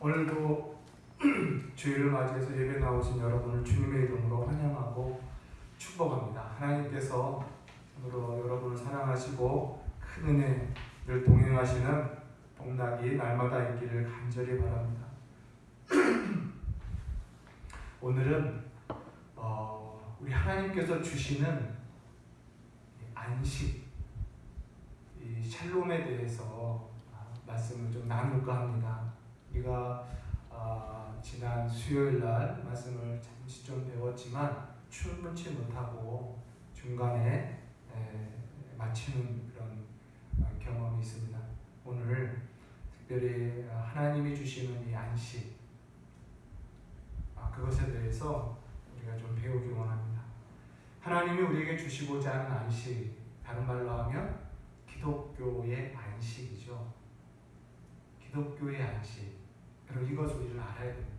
오늘도 주일을 맞이해서 예배 나오신 여러분을 주님의 이름으로 환영하고 축복합니다. 하나님께서 오늘도 여러분을 사랑하시고 큰 은혜를 동행하시는 복락이 날마다 있기를 간절히 바랍니다. 오늘은 우리 하나님께서 주시는 안식, 이 샬롬에 대해서 말씀을 좀 나눌까 합니다. 우리가 지난 수요일날 말씀을 잠시 좀 배웠지만 충분치 못하고 중간에 마치는 그런 경험이 있습니다. 오늘 특별히 하나님이 주시는 이 안식, 그것에 대해서 우리가 좀 배우기 원합니다. 하나님이 우리에게 주시고자 하는 안식, 다른 말로 하면 기독교의 안식이죠. 기독교의 안식. 그럼 이것을 우리는 알아야 됩니다.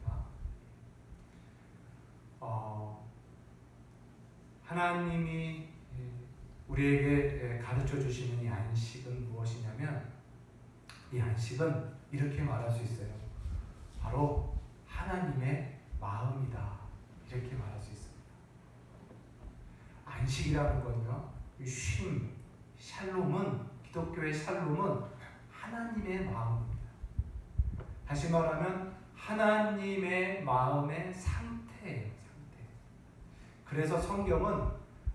하나님이 우리에게 가르쳐 주시는 이 안식은 무엇이냐면, 이 안식은 이렇게 말할 수 있어요. 바로 하나님의 마음이다. 이렇게 말할 수 있습니다. 안식이라는 건요, 쉼, 샬롬은, 기독교의 샬롬은 하나님의 마음입니다. 다시 말하면 하나님의 마음의 상태예요. 상태. 그래서 성경은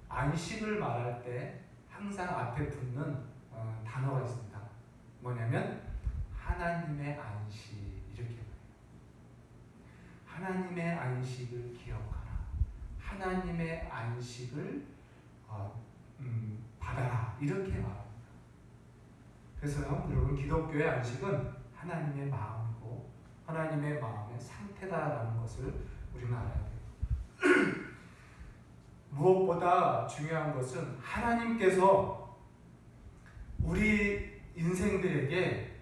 안식을 말할 때 항상 앞에 붙는 단어가 있습니다. 뭐냐면 하나님의 안식, 이렇게 말해요. 하나님의 안식을 기억하라. 하나님의 안식을 받아라. 이렇게 말합니다. 그래서 여러분, 기독교의 안식은 하나님의 마음이고 하나님의 마음의 상태다라는 것을 우리는 알아야 돼요. 무엇보다 중요한 것은 하나님께서 우리 인생들에게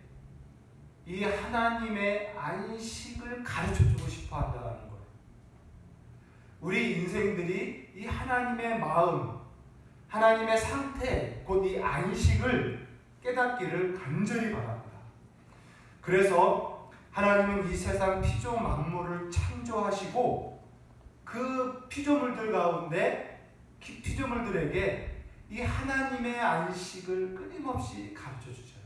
이 하나님의 안식을 가르쳐주고 싶어 한다는 거예요. 우리 인생들이 이 하나님의 마음, 하나님의 상태, 곧 이 안식을 깨닫기를 간절히 바랍니다. 그래서 하나님은 이 세상 피조 만물을 창조하시고 그 피조물들 가운데 피조물들에게 이 하나님의 안식을 끊임없이 가르쳐 주셔요.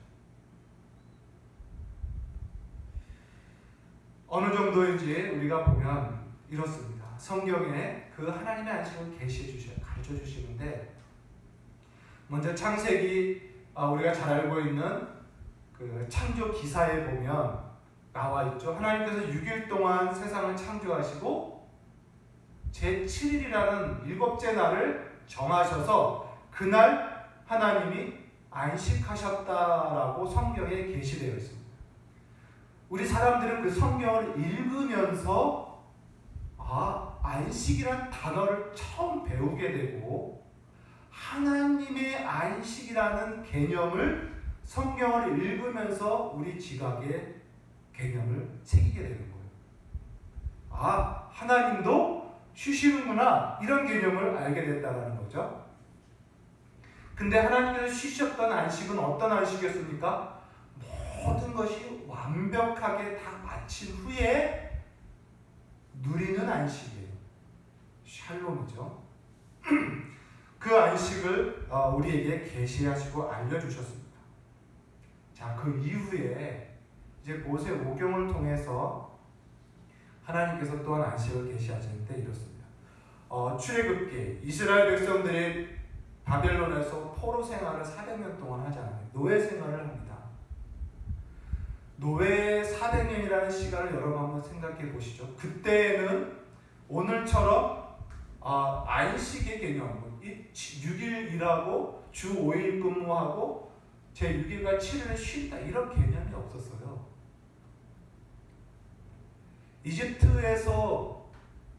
어느 정도인지 우리가 보면 이렇습니다. 성경에 그 하나님의 안식을 계시해 주셔요. 가르쳐 주시는데, 먼저 창세기, 우리가 잘 알고 있는 그 창조 기사에 보면 나와 있죠. 하나님께서 6일 동안 세상을 창조하시고 제7일이라는 일곱째 날을 정하셔서 그날 하나님이 안식하셨다라고 성경에 게시되어 있습니다. 우리 사람들은 그 성경을 읽으면서 안식이란 단어를 처음 배우게 되고 하나님의 안식이라는 개념을 성경을 읽으면서 우리 지각에 개념을 새기게 되는 거예요. 하나님도 쉬시는구나, 이런 개념을 알게 됐다는 거죠. 근데 하나님께서 쉬셨던 안식은 어떤 안식이었습니까? 모든 것이 완벽하게 다 마친 후에 누리는 안식이에요. 샬롬이죠. 그 안식을 우리에게 계시하시고 알려주셨습니다. 자, 그 이후에 이제 모세 오경을 통해서 하나님께서 또한 안식을 계시하시는데 이렇습니다. 출애굽기, 이스라엘 백성들이 바벨론에서 포로 생활을 400년 동안 하잖아요. 노예 생활을 합니다. 노예 400년이라는 시간을 여러분 한번 생각해 보시죠. 그때는 오늘처럼 안식의 개념, 6일 일하고 주 5일 근무하고 제6일과 7일을 쉰다, 이런 개념이 없었어요. 이집트에서,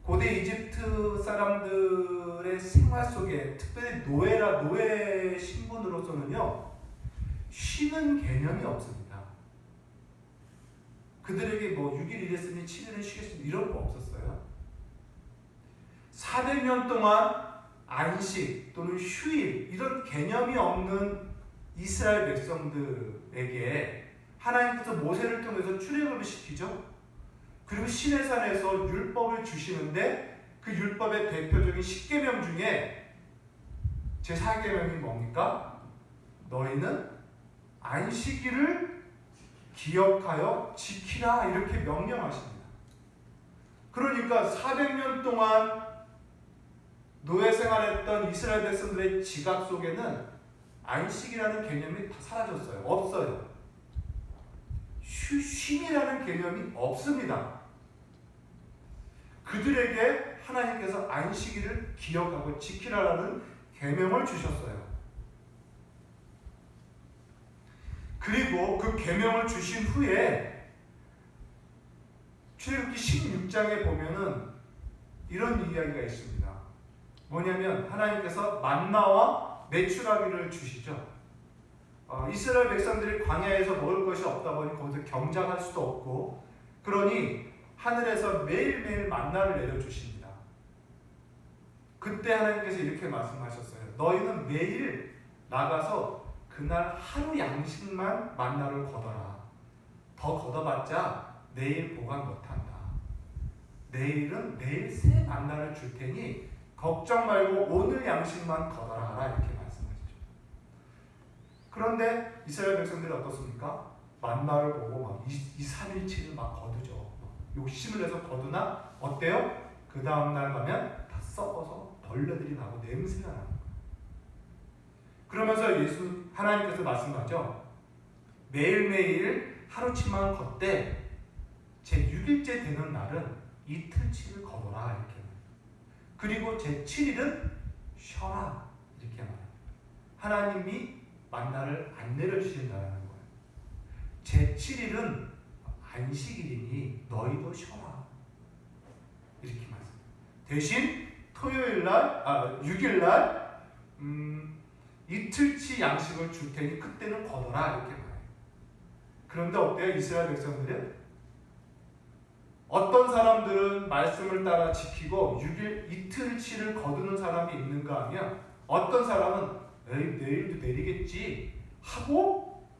고대 이집트 사람들의 생활 속에 특별히 노예 신분으로서는요, 쉬는 개념이 없습니다. 그들에게 6일 일했으니 7일은 쉬겠습니다, 이런 거 없었어요. 400년 동안 안식 또는 휴일, 이런 개념이 없는 이스라엘 백성들에게 하나님께서 모세를 통해서 출애굽을 시키죠. 그리고 시내산에서 율법을 주시는데 그 율법의 대표적인 10계명 중에 제4계명이 뭡니까? 너희는 안식일을 기억하여 지키라 이렇게 명령하십니다. 그러니까 400년 동안 노예 생활했던 이스라엘 백성들의 지각 속에는 안식이라는 개념이 다 사라졌어요. 없어요. 쉼이라는 개념이 없습니다. 그들에게 하나님께서 안식일을 기억하고 지키라라는 계명을 주셨어요. 그리고 그 계명을 주신 후에 출애굽기 16장에 보면은 이런 이야기가 있습니다. 뭐냐면 하나님께서 만나와 메추라기를 주시죠. 이스라엘 백성들이 광야에서 먹을 것이 없다 보니 거기서 경작할 수도 없고, 그러니 하늘에서 매일매일 만나를 내려주십니다. 그때 하나님께서 이렇게 말씀하셨어요. 너희는 매일 나가서 그날 하루 양식만 만나를 걷어라. 더 걷어봤자 내일 보관 못한다. 내일은 내일 새 만나를 줄 테니 걱정 말고 오늘 양식만 걷어라 이렇게 말씀하시죠. 그런데 이스라엘 백성들이 어떻습니까? 만나를 보고 막 2-3일치를 막 거두죠. 욕심을 내서 거두나 어때요? 그 다음날 가면 다 썩어서 벌레들이 나고 냄새가 나는 거예요. 그러면서 하나님께서 말씀하죠. 매일매일 하루치만 걷되 제6일째 되는 날은 이틀치를 거둬라 이렇게. 그리고 제7일은 쉬어라 이렇게 말합니다. 하나님이 만나를 안 내려주신다는 거예요. 제7일은 안식일이니 너희도 쉬어라 이렇게 말씀합니다. 대신 토요일날 6일날 이틀치 양식을 줄 테니 그때는 거둬라 이렇게 말해요. 그런데 어때요? 이스라엘 백성들은 어떤 사람들은 말씀을 따라 지키고 6일 이틀치를 거두는 사람이 있는가 하면 어떤 사람은 내일도 내리겠지 하고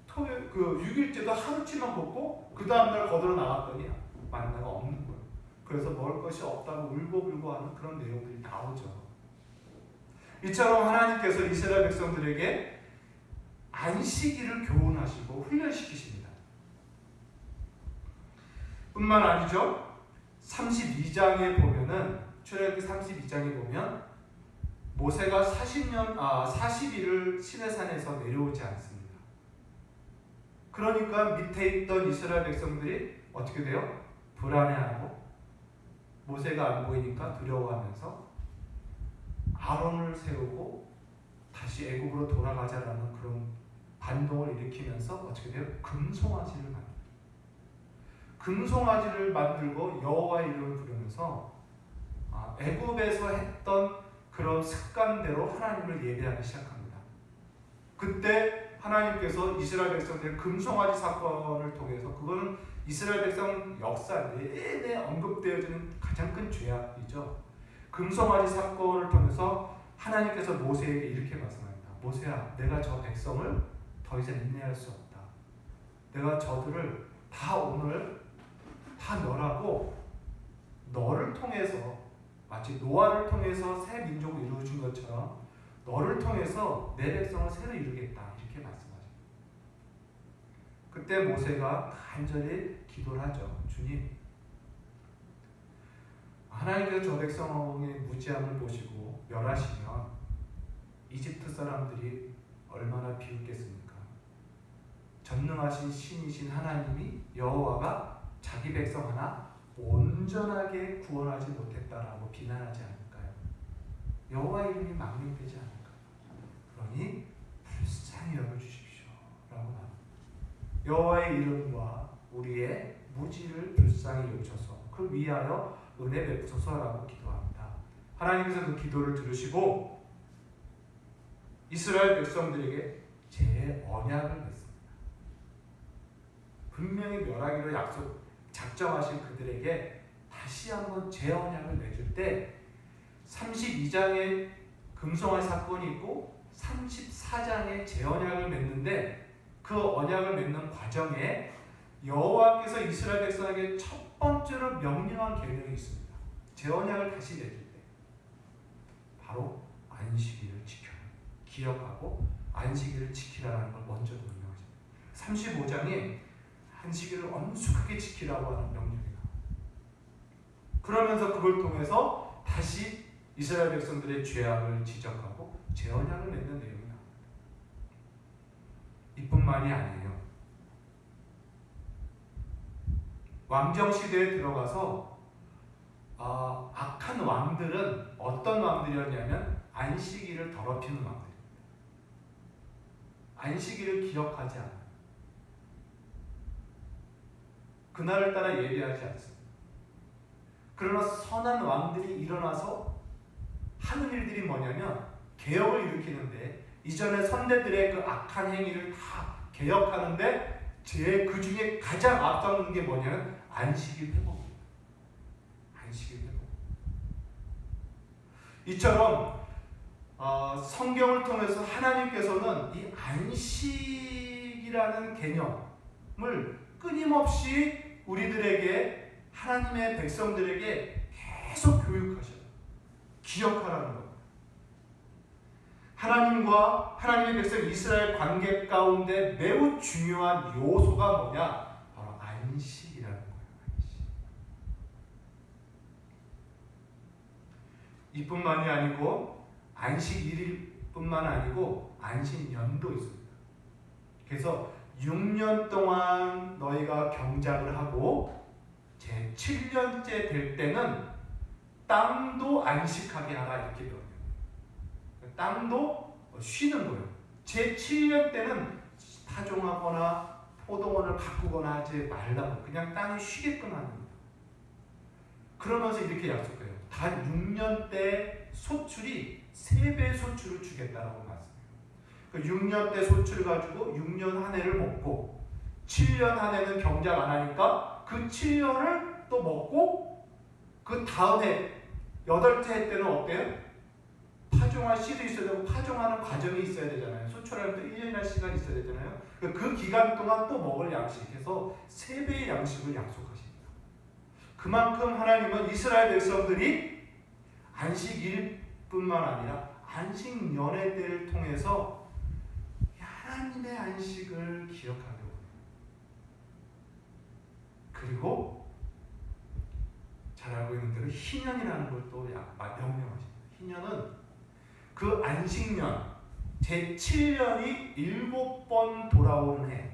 토요일 그 6일째도 하루치만 걷고 그 다음날 거두러 나갔더니 만나가 없는 거예요. 그래서 먹을 것이 없다고 울고불고 하는 그런 내용들이 나오죠. 이처럼 하나님께서 이스라엘 백성들에게 안식일을 교훈하시고 훈련시키십니다. 뿐만 아니죠. 32장에 보면은 출애굽기 32장에 보면 모세가 40일을 시내산에서 내려오지 않습니다. 그러니까 밑에 있던 이스라엘 백성들이 어떻게 돼요? 불안해하고 모세가 안 보이니까 두려워하면서 아론을 세우고 다시 애국으로 돌아가자라는 그런 반동을 일으키면서 어떻게 돼요? 금송아지를 만듭니다. 금송아지를 만들고 여호와의 이름을 부르면서 애굽에서 했던 그런 습관대로 하나님을 예배하기 시작합니다. 그때 하나님께서 이스라엘 백성들의 금송아지 사건을 통해서, 그거는 이스라엘 백성 역사 내내 언급되어지는 가장 큰 죄악이죠. 금송아지 사건을 통해서 하나님께서 모세에게 이렇게 말씀합니다. 모세야, 내가 저 백성을 더 이상 인내할 수 없다. 내가 저들을 다 오늘 다 멸하고 너를 통해서, 마치 노아를 통해서 새 민족을 이루어준 것처럼 너를 통해서 내 백성을 새로 이루겠다 이렇게 말씀하십니다. 그때 모세가 간절히 기도를 하죠. 주님, 하나님께서 저 백성의 무지함을 보시고 멸하시면 이집트 사람들이 얼마나 비웃겠습니까? 전능하신 신이신 하나님이, 여호와가 자기 백성 하나 온전하게 구원하지 못했다라고 비난하지 않을까요? 여호와의 이름이 망령되지 않을까요? 그러니 불쌍히 여겨주십시오 라고 말합니다. 여호와의 이름과 우리의 무지를 불쌍히 여기셔서 그 위하여 은혜 베푸소서라고 기도합니다. 하나님께서 그 기도를 들으시고 이스라엘 백성들에게 재언약을 맺습니다. 분명히 멸하기로 작정하신 그들에게 다시 한번 재언약을 맺을 때 32장에 금송아지 사건이 있고 34장에 재언약을 맺는데 그 언약을 맺는 과정에 여호와께서 이스라엘 백성에게 첫 번째로 명령한 계명이 있습니다. 제언약을 다시 맺을 때 바로 안식일을 기억하고 안식일을 지키라는 걸 먼저 명령하십니다. 35장에 안식일을 엄숙하게 지키라고 하는 명령이다. 그러면서 그걸 통해서 다시 이스라엘 백성들의 죄악을 지적하고 제언약을 맺는 내용이 나옵니다. 이뿐만이 아니에요. 왕정 시대에 들어가서 악한 왕들은 어떤 왕들이었냐면 안식일을 더럽히는 왕들입니다. 안식일을 기억하지 않아요. 그날을 따라 예배하지 않습니다. 그러나 선한 왕들이 일어나서 하는 일들이 뭐냐면 개혁을 일으키는데 이전에 선대들의 그 악한 행위를 다 개혁하는데 그 중에 가장 앞서는 게 뭐냐면 안식일 회복입니다. 안식일 회복. 이처럼 성경을 통해서 하나님께서는 이 안식이라는 개념을 끊임없이 우리들에게 하나님의 백성들에게 계속 교육하셔요. 기억하라는 겁니다. 하나님과 하나님의 백성 이스라엘 관계 가운데 매우 중요한 요소가 뭐냐? 바로 안식이라는 거예요. 안식. 이뿐만이 아니고 안식일뿐만 아니고 안식년도 있습니다. 그래서 6년 동안 너희가 경작을 하고 제 7년째 될 때는 땅도 안식하게 하라 이렇게 배워요. 땅도 쉬는 거예요. 제 7년 때는 파종하거나 포도원을 가꾸거나 하지 말라고 그냥 땅이 쉬게끔 하는 거예요. 그러면서 이렇게 약속해요. 단 6년 때 소출이 3배 소출을 주겠다라고 말씀해요. 그 6년 때 소출 가지고 6년 한 해를 먹고 7년 한 해는 경작 안 하니까 그 7년을 또 먹고 그 다음 해 8째 해 때는 어때요? 파종할 씨도 있어야 되고 파종하는 과정이 있어야 되잖아요. 소출하면 또 1년이나 시간이 있어야 되잖아요. 그 기간 동안 또 먹을 양식해서 3배의 양식을 약속하십니다. 그만큼 하나님은 이스라엘 백성들이 안식일뿐만 아니라 안식년의 때를 통해서 하나님의 안식을 기억하려고 해요. 그리고 잘 알고 있는 대로 희년이라는 걸 또 명령하십니다. 희년은 그 안식년 제7년이 7번 돌아오는 해,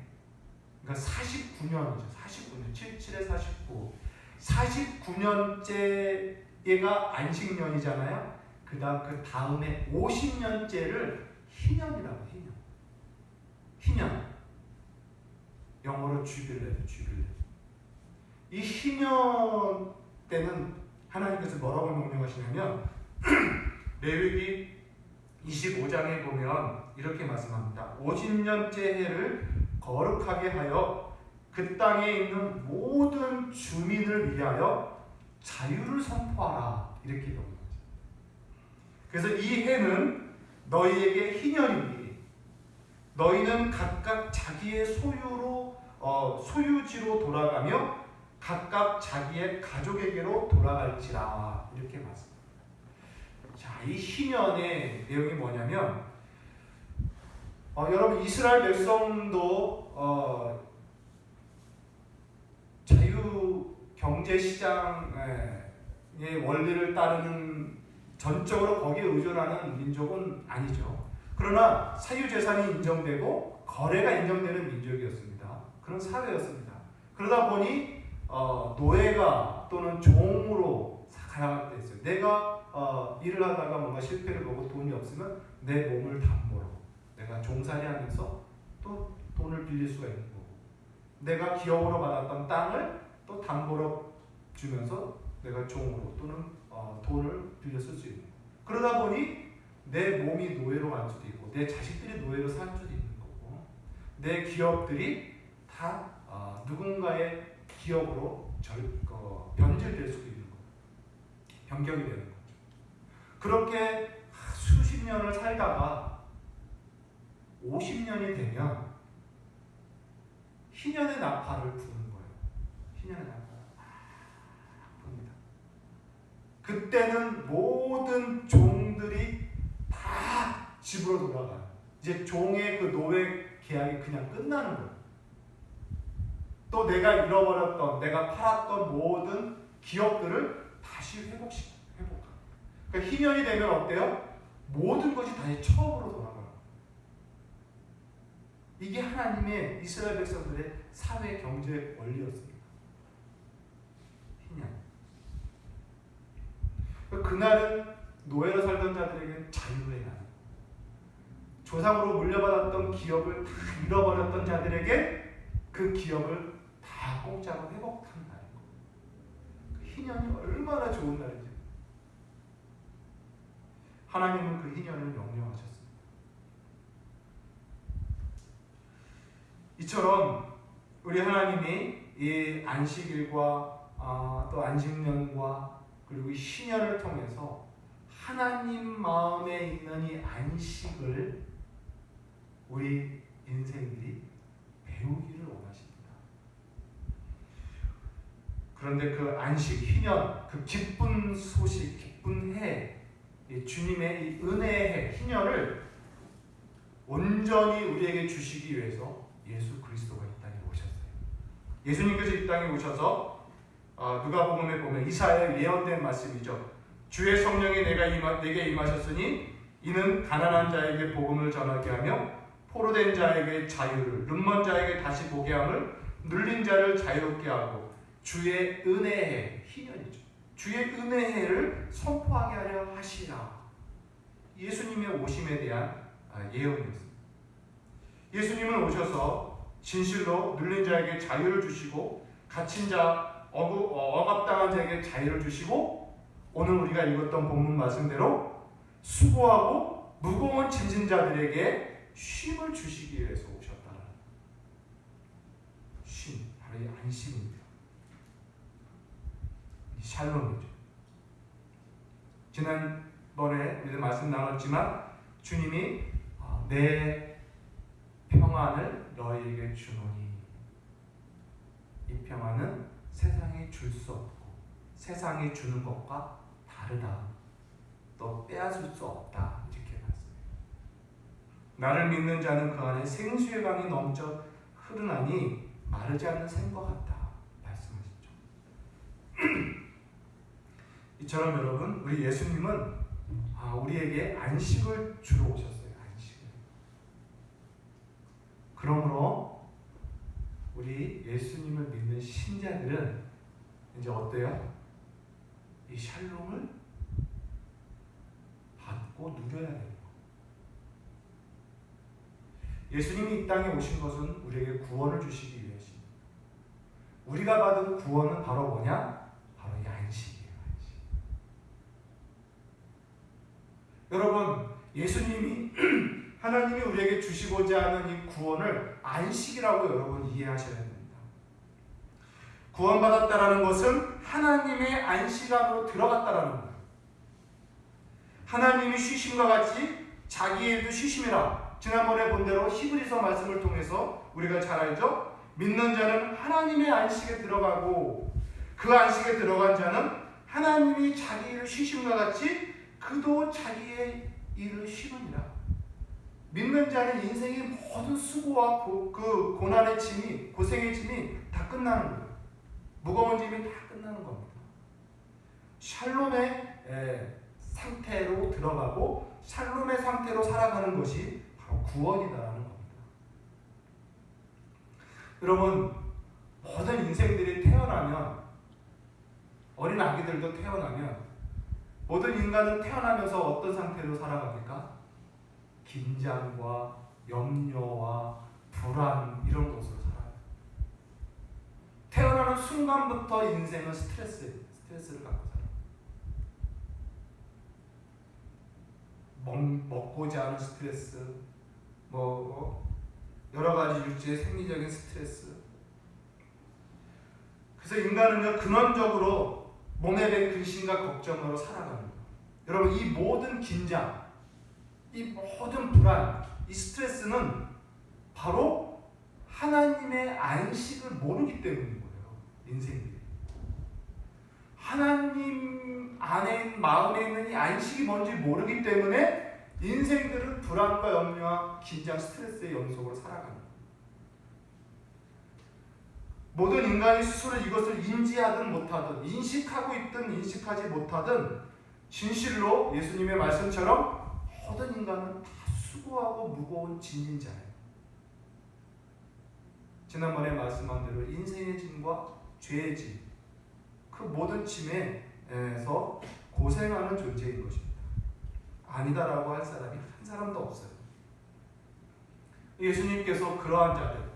그러니까 49년이죠. 49년, 77에 49, 49년째가 안식년이잖아요. 그 다음에 50년째를 희년이라고 해요. 희년. 영어로 주빌레죠. 주빌레. 이 희년 때는 하나님께서 뭐라고 명령하시냐면 레위기 25장에 보면 이렇게 말씀합니다. 50년째 해를 거룩하게 하여 그 땅에 있는 모든 주민을 위하여 자유를 선포하라. 이렇게 명령하죠. 그래서 이 해는 너희에게 희년이니 너희는 각각 자기의 소유지로 돌아가며 각각 자기의 가족에게로 돌아갈지라. 이렇게 말씀합니다. 자, 이 희년의 내용이 뭐냐면 여러분 이스라엘 백성도 자유 경제 시장의 원리를 따르는 전적으로 거기에 의존하는 민족은 아니죠. 그러나 사유재산이 인정되고 거래가 인정되는 민족이었습니다. 그런 사회였습니다. 그러다 보니 노예가 또는 종으로 가야 됐어요. 내가 일을 하다가 뭔가 실패를 보고 돈이 없으면 내 몸을 담보로 내가 종살이 하면서 또 돈을 빌릴 수가 있는 거고, 내가 기업으로 받았던 땅을 또 담보로 주면서 내가 종으로 또는 돈을 빌려 쓸 수 있는 거고, 그러다 보니 내 몸이 노예로 갈 수도 있고 내 자식들이 노예로 살 수도 있는 거고 내 기업들이 다 누군가의 기업으로 변질될 수도 있는 거고 변경이 되는 거죠. 그렇게 수십 년을 살다가 50년이 되면 희년의 나팔을 부는 거예요. 희년의 나팔 붑니다. 그때는 모든 종들이 다 집으로 돌아가요. 이제 종의 그 노예 계약이 그냥 끝나는 거예요. 또 내가 잃어버렸던, 내가 팔았던 모든 기업들을 다시 회복하고. 그러니까 희년이 되면 어때요? 모든 것이 다시 처음으로 돌아가요. 이게 하나님의 이스라엘 백성들의 사회 경제 원리였습니다. 희년. 그날은 노예로 살던 자들에게 자유의 날. 조상으로 물려받았던 기업을 다 잃어버렸던 자들에게 그 기업을 다 공짜로 회복한 날인 거예요. 그 희년이 얼마나 좋은 날인지. 하나님은 그 희년을 명령하셨습니다. 이처럼 우리 하나님이 이 안식일과 또 안식년과 그리고 희년을 통해서 하나님 마음에 있는 이 안식을 우리 인생들이 배우기를 원하십니다. 그런데 그 안식, 희년, 그 기쁜 소식, 기쁜 해, 주님의 이 은혜의 해, 희년을 온전히 우리에게 주시기 위해서 예수 그리스도가 이 땅에 오셨어요. 예수님께서 이 땅에 오셔서 누가복음에 보면 이사야에 예언된 말씀이죠. 주의 성령이 내게 임하셨으니 이는 가난한 자에게 복음을 전하게 하며 포로된 자에게 자유를, 눈먼 자에게 다시 보게 함을, 눌린 자를 자유롭게 하고 주의 은혜의 희년이죠. 주의 은혜를 선포하게 하려 하시라. 예수님의 오심에 대한 예언이었습니다. 예수님은 오셔서 진실로 눌린 자에게 자유를 주시고 갇힌 자, 억압당한 자에게 자유를 주시고 오늘 우리가 읽었던 본문 말씀대로 수고하고 무거운 짐진 자들에게 쉼을 주시기 위해서 오셨다는 쉼, 바로 이 안식입니다. 이 샬롬이죠. 지난번에 우리도 말씀 나눴지만 주님이 내 평안을 너희에게 주노니 이 평안은 세상에 줄 수 없고 세상이 주는 것과 다르다. 또 빼앗을 수 없다. 이렇게 말씀해요. 나를 믿는 자는 그 안에 생수의 강이 넘쳐 흐르나니 마르지 않는 샘과 같다. 말씀하셨죠. 이처럼 여러분, 우리 예수님은 우리에게 안식을 주러 오셨어요. 안식을. 그러므로 우리 예수님을 믿는 신자들은 이제 어때요? 이 샬롬을 받고 누려야 돼요. 예수님이 이 땅에 오신 것은 우리에게 구원을 주시기 위해십니다. 우리가 받은 구원은 바로 뭐냐? 바로 이 안식이에요. 안식. 여러분, 예수님이 하나님이 우리에게 주시고자 하는 이 구원을 안식이라고 여러분 이해하셔야 됩니다. 구원받았다라는 것은 하나님의 안식 안으로 들어갔다라는 거예요. 하나님이 쉬심과 같이 자기에도 쉬심이라. 지난번에 본 대로 히브리서 말씀을 통해서 우리가 잘 알죠? 믿는 자는 하나님의 안식에 들어가고 그 안식에 들어간 자는 하나님이 자기 일을 쉬심과 같이 그도 자기의 일을 쉬느니라. 믿는 자는 인생의 모든 수고와 그 고난의 짐이, 고생의 짐이 다 끝나는 거예요. 무거운 짐이 다 끝나는 겁니다. 샬롬의 상태로 들어가고 샬롬의 상태로 살아가는 것이 바로 구원이다라는 겁니다. 여러분, 모든 인생들이 태어나면, 어린 아기들도 태어나면 모든 인간은 태어나면서 어떤 상태로 살아갑니까? 긴장과 염려와 불안 이런 것으로 살아요. 태어나는 순간부터 인생은 스트레스를 갖고 살아요. 먹고자 하는 스트레스, 여러 가지 육체의 생리적인 스트레스. 그래서 인간은요, 근원적으로 몸에 밴 근심과 걱정으로 살아가는 거예요. 여러분, 이 모든 긴장, 이 모든 불안, 이 스트레스는 바로 하나님의 안식을 모르기 때문인 거예요. 인생들이. 하나님 안에 마음에 있는 이 안식이 뭔지 모르기 때문에 인생들은 불안과 염려와 긴장, 스트레스의 연속으로 살아가는 거예요. 모든 인간이 스스로 이것을 인지하든 못하든, 인식하고 있든 인식하지 못하든, 진실로 예수님의 말씀처럼 모든 인간은 다 수고하고 무거운 짐진 자예요. 지난번에 말씀한 대로 인생의 짐과 죄의 짐, 그 모든 짐에서 고생하는 존재인 것입니다. 아니다라고 할 사람이 한 사람도 없어요. 예수님께서 그러한 자들,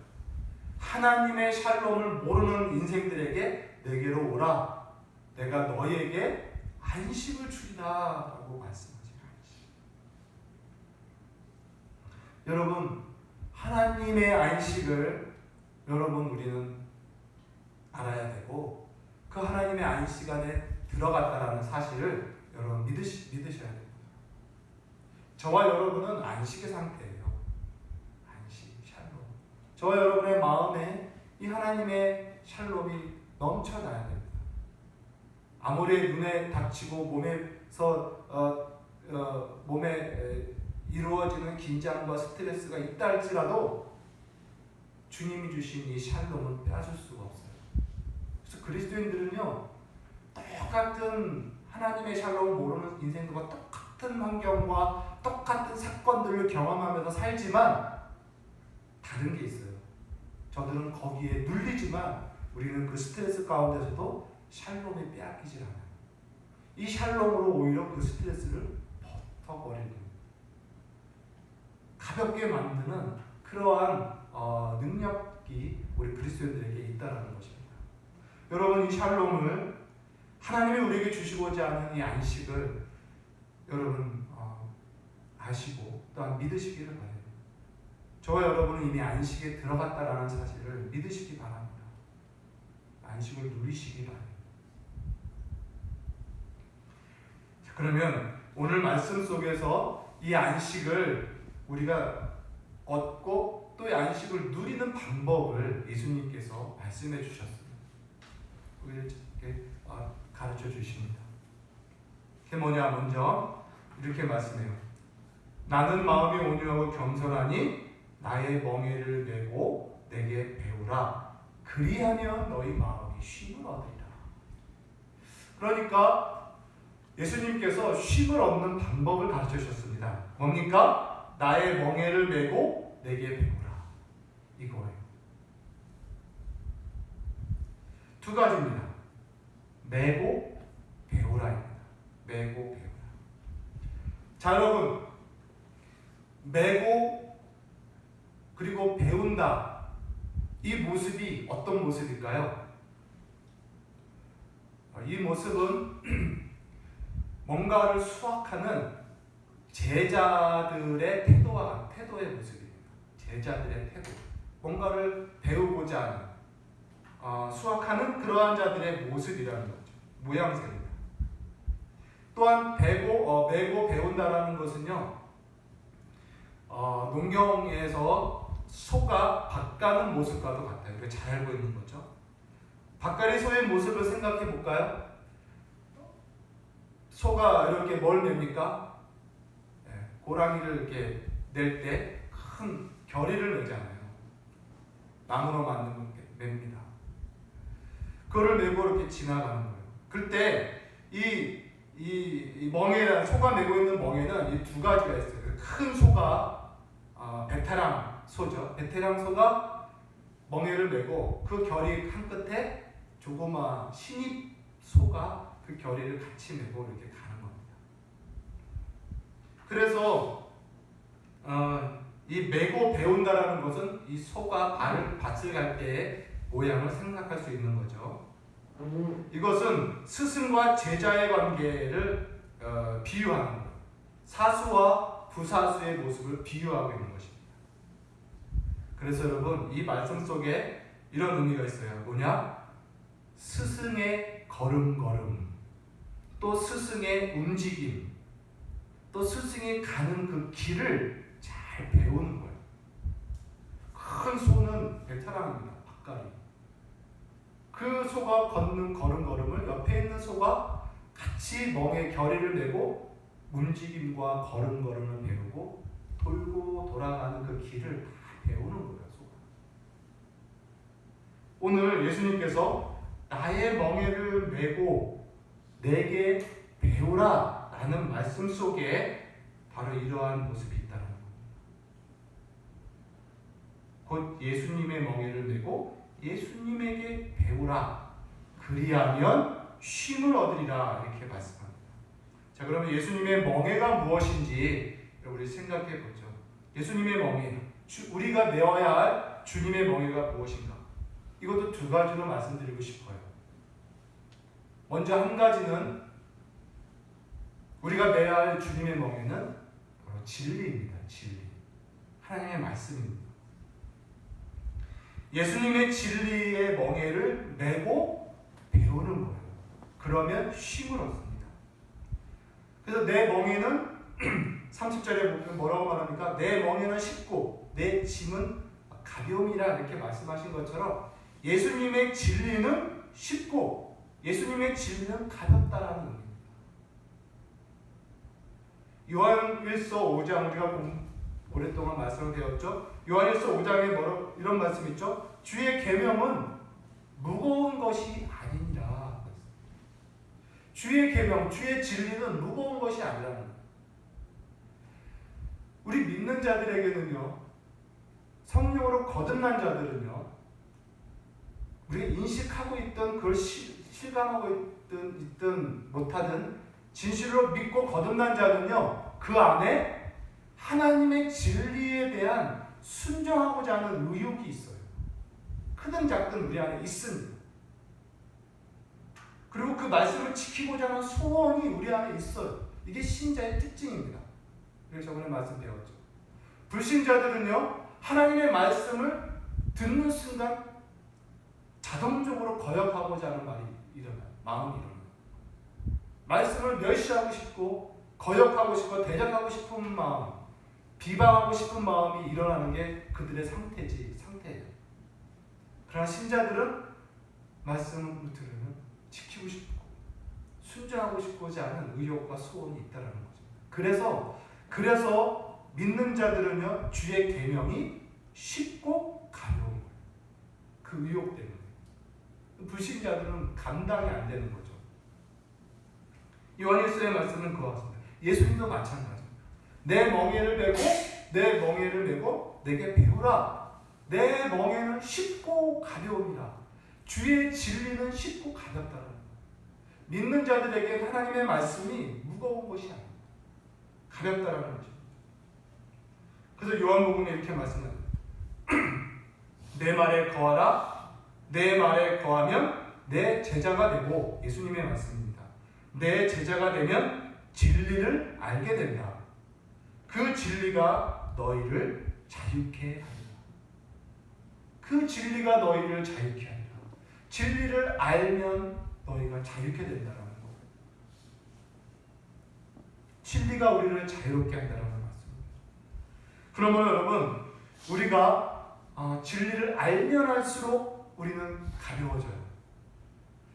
하나님의 샬롬을 모르는 인생들에게 내게로 오라. 내가 너희에게 안식을 주리라 라고 말씀하시는 안식. 여러분, 하나님의 안식을 여러분 우리는 알아야 되고 그 하나님의 안식 안에 들어갔다라는 사실을 여러분 믿으셔야 됩니다. 저와 여러분은 안식의 상태예요. 안식, 샬롬. 저와 여러분의 마음에 이 하나님의 샬롬이 넘쳐나야 됩니다. 아무리 눈에 닥치고 몸에 이루어지는 긴장과 스트레스가 있다 할지라도 주님이 주신 이 샬롬은 빼앗을 수가 없어요. 그래서 그리스도인들은요, 똑같은 하나님의 샬롬을 모르는 인생들과 똑같은 환경과 똑같은 사건들을 경험하면서 살지만 다른 게 있어요. 저들은 거기에 눌리지만 우리는 그 스트레스 가운데서도 샬롬이 빼앗기질 않아요. 이 샬롬으로 오히려 그 스트레스를 버텨버리는, 가볍게 만드는 그러한 능력이 우리 그리스도인들에게 있다는 것입니다. 여러분, 이 샬롬을 하나님이 우리에게 주시고자 하는 이 안식을 여러분 아시고 또한 믿으시기를 바랍니다. 저와 여러분은 이미 안식에 들어갔다라는 사실을 믿으시기 바랍니다. 안식을 누리시기 바랍니다. 자, 그러면 오늘 말씀 속에서 이 안식을 우리가 얻고 또 이 안식을 누리는 방법을 예수님께서 말씀해 주셨습니다. 이렇게 가르쳐 주십니다. 그게 뭐냐? 먼저 이렇게 말씀해요. 나는 마음이 온유하고 겸손하니 나의 멍에를 메고 내게 배우라. 그리하면 너희 마음이 쉼을 얻으리라. 그러니까 예수님께서 쉼을 얻는 방법을 가르쳐 주셨습니다. 뭡니까? 나의 멍에를 메고 내게 배우라. 이거예요. 두 가지입니다. 메고 배우라입니다. 메고 배우라. 자, 여러분, 메고 그리고 배운다. 이 모습이 어떤 모습일까요? 이 모습은 뭔가를 수확하는 제자들의 태도의 모습입니다. 제자들의 태도. 뭔가를 배우고자 하는, 수확하는 그러한 자들의 모습이라는 거죠. 모양새입니다. 또한 메고 배운다라는 것은요, 농경에서 소가 밭 가는 모습과도 같아요. 이거 잘 알고 있는 거죠. 밭갈이 소의 모습을 생각해 볼까요? 소가 이렇게 뭘 맵니까? 고랑이를 이렇게 낼 때 큰 겨리를 내잖아요. 나무로 만든 맵니다. 그거를 메고 이렇게 지나가는 거예요. 그때 이 멍에는, 소가 메고 있는 멍에는 이 두 가지가 있어요. 큰 소가 베테랑 소죠. 베테랑 소가 멍에를 메고 그 겨리 한 끝에 조그마 신입 소가 그 겨리를 같이 메고 이렇게 가는 겁니다. 그래서 이 메고 배운다라는 것은 이 소가 밭을 갈 때의 모양을 생각할 수 있는 거죠. 이것은 스승과 제자의 관계를 비유하는 거예요. 사수와 부사수의 모습을 비유하고 있는 것입니다. 그래서 여러분, 이 말씀 속에 이런 의미가 있어요. 뭐냐? 스승의 걸음걸음, 또 스승의 움직임, 또 스승이 가는 그 길을 잘 배우는 거예요. 큰 소는 베테랑입니다. 박가리. 그 소가 걷는 걸음걸음을 옆에 있는 소가 같이 멍에 결의를 내고 움직임과 걸음걸음을 배우고 돌고 돌아가는 그 길을 다 배우는 거예요. 소가. 오늘 예수님께서 나의 멍에를 메고 내게 배우라 라는 말씀 속에 바로 이러한 모습이 있다는 겁니다. 곧 예수님의 멍에를 메고 예수님에게 배우라. 그리하면 쉼을 얻으리라. 이렇게 말씀합니다. 자, 그러면 예수님의 멍에가 무엇인지 우리 생각해 보죠. 예수님의 멍에, 우리가 메어야 할 주님의 멍에가 무엇인가? 이것도 두 가지로 말씀드리고 싶어요. 먼저 한 가지는 우리가 메어야 할 주님의 멍에는 바로 진리입니다. 진리. 하나님의 말씀입니다. 예수님의 진리의 멍에를 메고 배우는 거예요. 그러면 쉼을 얻습니다. 그래서 내 멍에는 30절에 보면 뭐라고 말합니까? 내 멍에는 쉽고 내 짐은 가벼움이라 이렇게 말씀하신 것처럼 예수님의 진리는 쉽고 예수님의 진리는 가볍다라는 의미입니다. 요한일서 5장 우리가 오랫동안 말씀을 배웠죠. 요한일서 5장에 이런 말씀 있죠. 주의 계명은 무거운 것이 아니니라. 주의 계명, 주의 진리는 무거운 것이 아니라는 거예요. 우리 믿는 자들에게는요, 성령으로 거듭난 자들은요, 우리가 인식하고 있던 그걸 실감하고 있든 못하든 진실로 믿고 거듭난 자는요, 그 안에 하나님의 진리에 대한 순종하고자 하는 의욕이 있어요. 크든 작든 우리 안에 있습니다. 그리고 그 말씀을 지키고자 하는 소원이 우리 안에 있어요. 이게 신자의 특징입니다. 그래서 저번에 말씀 배웠죠. 불신자들은요, 하나님의 말씀을 듣는 순간 자동적으로 거역하고자 하는 말이 일어나요. 마음이 일어나요. 말씀을 멸시하고 싶고 거역하고 싶고 대적하고 싶은 마음, 비방하고 싶은 마음이 일어나는 게 그들의 상태예요. 그러나 신자들은 말씀을 들으면 지키고 싶고 순종하고 싶고자 하는 의욕과 소원이 있다는 거죠. 그래서 믿는 자들은요, 주의 계명이 쉽고 가벼운 거예요. 그 의욕 때문에. 불신자들은 감당이 안 되는 거죠. 요한일서의 말씀은 그와 같습니다. 예수님도 마찬가지입니다. 내 멍에를 메고 내게 배우라. 내 멍에는 쉽고 가벼움이라. 주의 진리는 쉽고 가볍다는 거예요. 믿는 자들에게 하나님의 말씀이 무거운 것이 아닙니다. 가볍다라는 거죠. 그래서 요한복음에 이렇게 말씀합니다. 내 말에 거하라. 내 말에 거하면 내 제자가 되고, 예수님의 말씀입니다. 내 제자가 되면 진리를 알게 된다. 그 진리가 너희를 자유케 하리라. 그 진리가 너희를 자유케 하리라. 진리를 알면 너희가 자유케 된다는 거. 진리가 우리를 자유롭게 한다는 말씀입니다. 그러면 여러분, 우리가 진리를 알면 할수록 우리는 가벼워져요.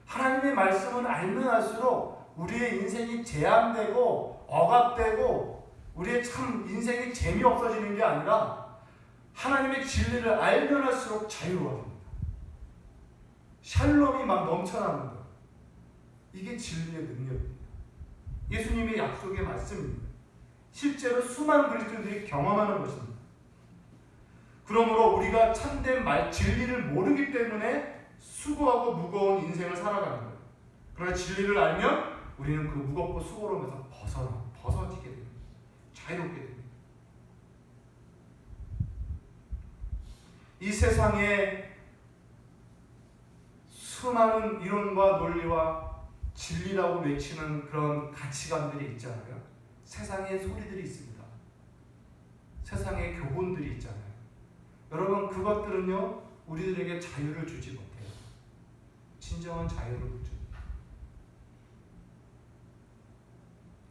하나님의 말씀은 알면 할수록 우리의 인생이 제한되고 억압되고 우리의 참 인생이 재미없어지는 게 아니라 하나님의 진리를 알면 할수록 자유로워집니다. 샬롬이 막 넘쳐나는 거예요. 이게 진리의 능력입니다. 예수님의 약속의 말씀입니다. 실제로 수많은 그리스도인들이 경험하는 것입니다. 그러므로 우리가 참된 진리를 모르기 때문에 수고하고 무거운 인생을 살아가는 거예요. 그러나 진리를 알면 우리는 그 무겁고 수고로움에서 벗어지게 됩니다. 자유롭게 됩니다. 이 세상에 수많은 이론과 논리와 진리라고 외치는 그런 가치관들이 있잖아요. 세상에 소리들이 있습니다. 세상에 교훈들이 있잖아요. 여러분, 그것들은요, 우리들에게 자유를 주지 못해요. 진정한 자유를 못 줍니다.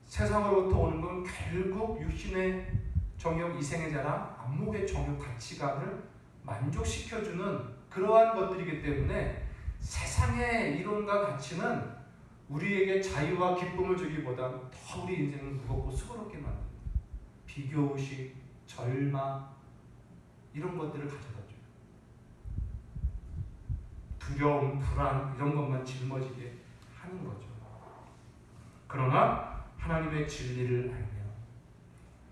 세상으로부터 오는 건 결국 육신의 정욕, 이생의 자랑, 안목의 정욕 가치관을 만족시켜주는 그러한 것들이기 때문에 세상의 이론과 가치는 우리에게 자유와 기쁨을 주기보다 더 우리 인생을 무겁고 수고롭게 만듭니다. 비교의식, 절망 이런 것들을 가져다 줘요. 두려움, 불안 이런 것만 짊어지게 하는 거죠. 그러나 하나님의 진리를 알면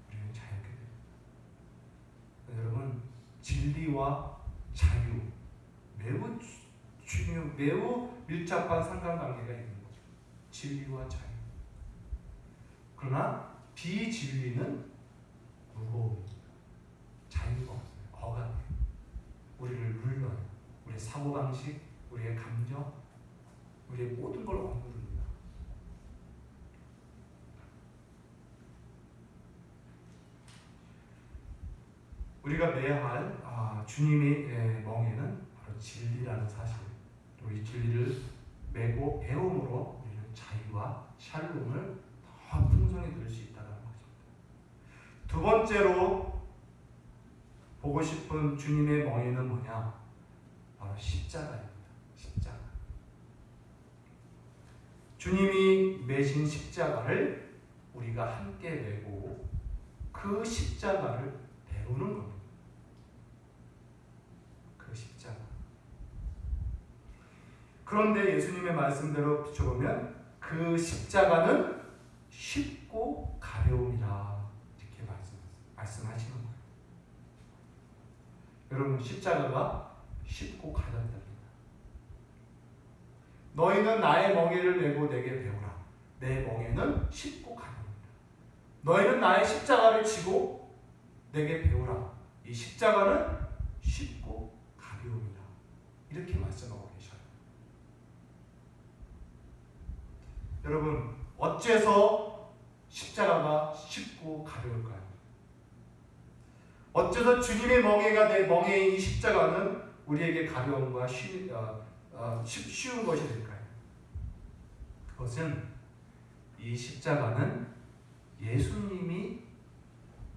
우리는 자유롭게 됩니다. 여러분, 진리와 자유 매우 밀접한 상관관계가 있는 거죠. 진리와 자유. 그러나 비진리는 무거움입니다. 자유가 없어요. 억압해요. 우리를 눌러요. 우리의 사고방식, 우리의 감정, 우리의 모든 걸 억누릅니다. 우리가 매야 할 주님의 멍에는 바로 진리라는 사실, 또 이 진리를 매고 배움으로 우리는 자유와 샬롬을 더 풍성히 누릴 수 있다는 것입니다. 두 번째로 보고 싶은 주님의 멍에는 뭐냐? 바로 십자가입니다. 십자가. 주님이 매신 십자가를 우리가 함께 메고 그 십자가를 배우는 겁니다. 그 십자가. 그런데 예수님의 말씀대로 비춰보면 그 십자가는 쉽고 가벼움이라 이렇게 말씀하시는 거예요. 여러분, 십자가가 쉽고 가볍답니다. 너희는 나의 멍에를 메고 내게 배우라. 내 멍에는 쉽고 가벼웁니다. 너희는 나의 십자가를 지고 내게 배우라. 이 십자가는 쉽고 가벼움이라. 이렇게 말씀하고 계셔요. 여러분, 어째서 십자가가 쉽고 가벼울까요? 어째서 주님의 멍에가 내 멍에인 이 십자가는 우리에게 가벼움과 쉬운 것이 될까요? 그것은 이 십자가는 예수님이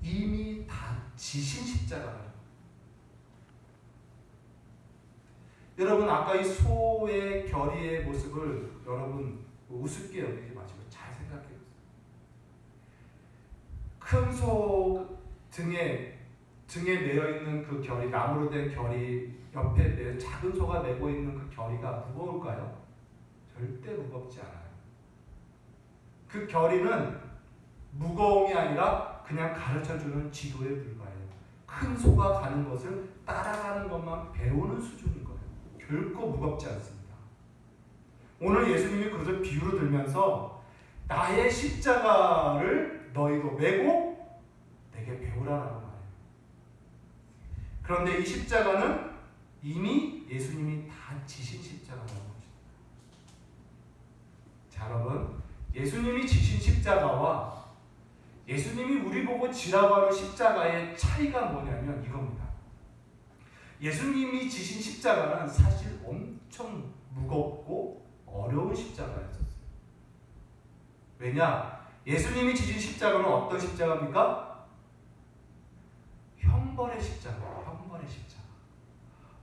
이미 다 지신 십자가예요. 여러분, 아까 이 소의 결의의 모습을 여러분 우습게 여기지 마시고 잘 생각해 보세요. 큰 소 등에 매여 있는 그 결이, 나무로 된 결이 옆에 작은 소가 메고 있는 그 결이가 무거울까요? 절대 무겁지 않아요. 그 결의는 무거움이 아니라 그냥 가르쳐주는 지도에 불과해요. 큰 소가 가는 것을 따라가는 것만 배우는 수준인 거예요. 결코 무겁지 않습니다. 오늘 예수님이 그것을 비유로 들면서 나의 십자가를 너희도 메고 내게 배우라라는 말이에요. 그런데 이 십자가는 이미 예수님이 다 지신 십자가라는 것입니다. 자, 여러분, 예수님이 지신 십자가와 예수님이 우리 보고 지라고 하는 십자가의 차이가 뭐냐면 이겁니다. 예수님이 지신 십자가는 사실 엄청 무겁고 어려운 십자가였었어요. 왜냐? 예수님이 지신 십자가는 어떤 십자가입니까? 형벌의 십자가예요. 형벌의 십자가.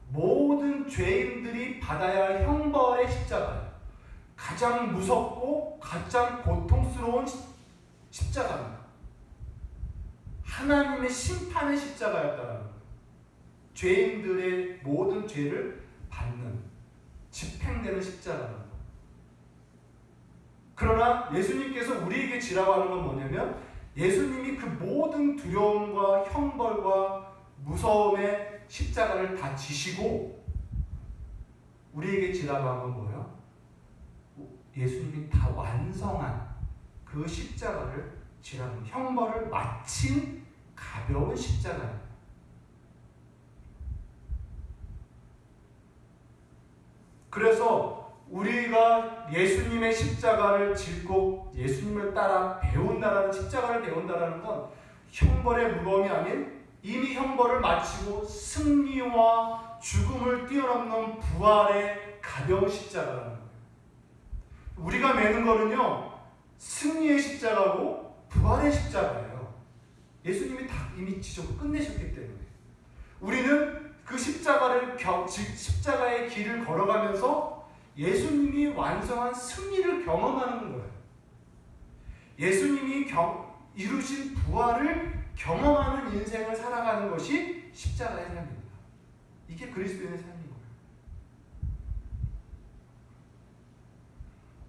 모든 죄인들이 받아야 할 형벌의 십자가예요. 가장 무섭고 가장 고통스러운 십자가입니다. 하나님의 심판의 십자가였다는 거예요. 죄인들의 모든 죄를 받는, 집행되는 십자가라는 거예요. 그러나 예수님께서 우리에게 지라고 하는 건 뭐냐면 예수님이 그 모든 두려움과 형벌과 무서움의 십자가를 다 지시고 우리에게 지라고 한 건 뭐예요? 예수님이 다 완성한 그 십자가를 지라는, 형벌을 마친 가벼운 십자가예요. 그래서 우리가 예수님의 십자가를 짚고 예수님을 따라 배운다라는, 십자가를 배운다라는 건 형벌의 무거움이 아닌 이미 형벌을 마치고 승리와 죽음을 뛰어넘는 부활의 가벼운 십자가라는 거예요. 우리가 매는 거는요, 승리의 십자가고 부활의 십자가예요. 예수님이 다 이미 지적을 끝내셨기 때문에 우리는 그 십자가의 길을 걸어가면서 예수님이 완성한 승리를 경험하는 거예요. 예수님이 이루신 부활을 경험하는 인생을 살아가는 것이 십자가의 삶입니다. 이게 그리스도인의 삶인 거예요.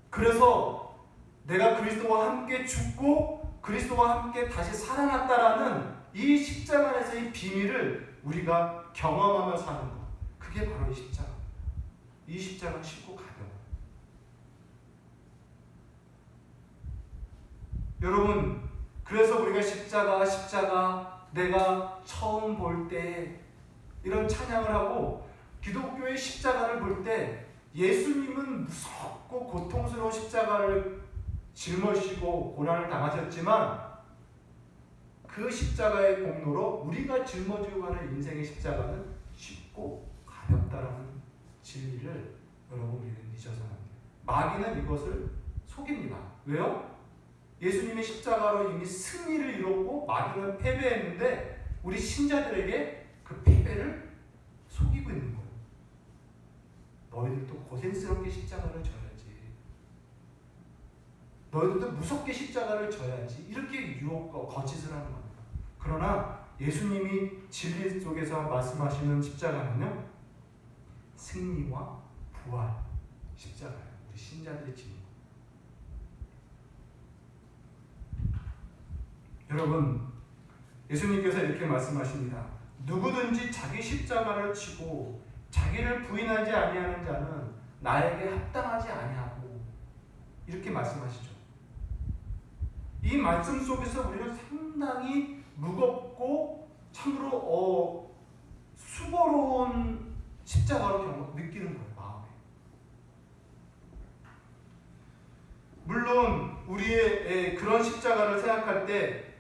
그래서 내가 그리스도와 함께 죽고 그리스도와 함께 다시 살아났다라는 이 십자가 안에서의 비밀을 우리가 경험하며 사는 것, 그게 바로 이 십자가입니다. 이 십자가는 쉽고 가벼워요. 여러분, 그래서 우리가 십자가 내가 처음 볼 때 이런 찬양을 하고 기독교의 십자가를 볼 때 예수님은 무섭고 고통스러운 십자가를 짊어지고 고난을 당하셨지만 그 십자가의 공로로 우리가 짊어지고 가는 인생의 십자가는 쉽고 가볍다라는 진리를 여러분 우리는 잊어서는 안 돼요. 마귀는 이것을 속입니다. 왜요? 예수님의 십자가로 이미 승리를 이뤘고 마귀는 패배했는데 우리 신자들에게 그 패배를 속이고 있는 거예요. 너희들도 고생스럽게 십자가를 져야지. 너희들도 무섭게 십자가를 져야지. 이렇게 유혹과 거짓을 하는 겁니다. 그러나 예수님이 진리 속에서 말씀하시는 십자가는요, 승리와 부활 십자가예요. 우리 신자들의 진리. 여러분, 예수님께서 이렇게 말씀하십니다. 누구든지 자기 십자가를 지고 자기를 부인하지 아니하는 자는 나에게 합당하지 아니하고, 이렇게 말씀하시죠. 이 말씀 속에서 우리는 상당히 무겁고 참으로 수고로운 십자가로 느끼는 거예요. 마음에. 물론 우리의 그런 십자가를 생각할 때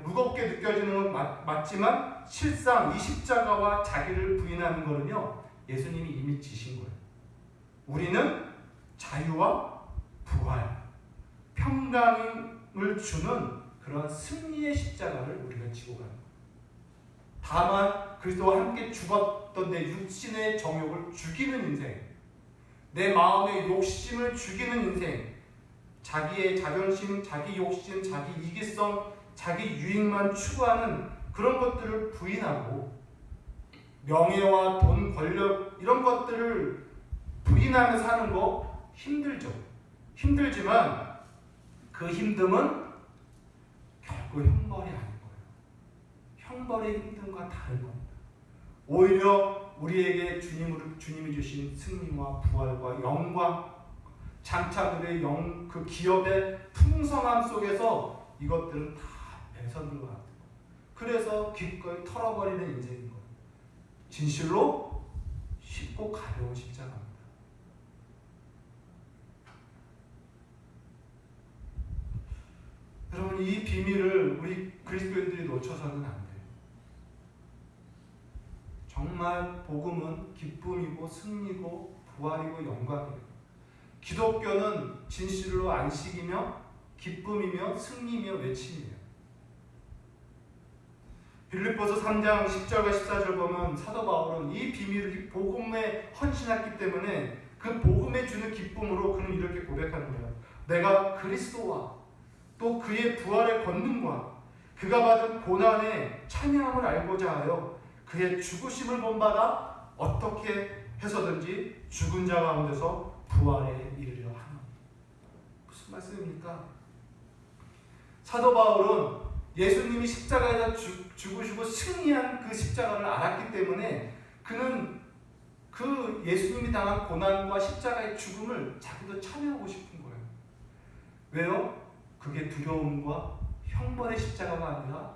무겁게 느껴지는 건 맞지만 실상 이 십자가와 자기를 부인하는 거는요, 예수님이 이미 지신 거예요. 우리는 자유와 부활, 평강을 주는 그런 승리의 십자가를 우리가 지고 가는 거예요. 다만 그리스도와 함께 죽었던 내 육신의 정욕을 죽이는 인생, 내 마음의 욕심을 죽이는 인생, 자기의 자존심, 자기 욕심, 자기 이기성, 자기 유익만 추구하는 그런 것들을 부인하고 명예와 돈, 권력 이런 것들을 부인하며 사는 거 힘들죠. 힘들지만 그 힘듦은 결국 형벌이 아닌 거예요. 형벌의 힘듦과 다른 겁니다. 오히려 우리에게 주님이 주신 승리와 부활과 영광, 장차들의 그 기업의 풍성함 속에서 이것들은 다 배선인 것 같아요. 그래서 기꺼이 털어버리는 인생인 거예요. 진실로 쉽고 가벼운 십자가입니다. 여러분, 이 비밀을 우리 그리스도인들이 놓쳐서는 안 돼요. 정말 복음은 기쁨이고 승리고 부활이고 영광이에요. 기독교는 진실로 안식이며 기쁨이며 승리이며 외침이에요. 빌립보서 3장 10절과 14절 보면 사도 바울은 이 비밀을 복음에 헌신했기 때문에 그 복음에 주는 기쁨으로 그는 이렇게 고백하는 거예요. 내가 그리스도와 또 그의 부활의 권능과 그가 받은 고난의 찬양을 알고자 하여 그의 죽으심을 본받아 어떻게 해서든지 죽은 자 가운데서 부활에 이르려 하노니. 무슨 말씀입니까? 사도 바울은 예수님이 십자가에서 죽으시고 승리한 그 십자가를 알았기 때문에 그는 그 예수님이 당한 고난과 십자가의 죽음을 자기도 참여하고 싶은 거예요. 왜요? 그게 두려움과 형벌의 십자가가 아니라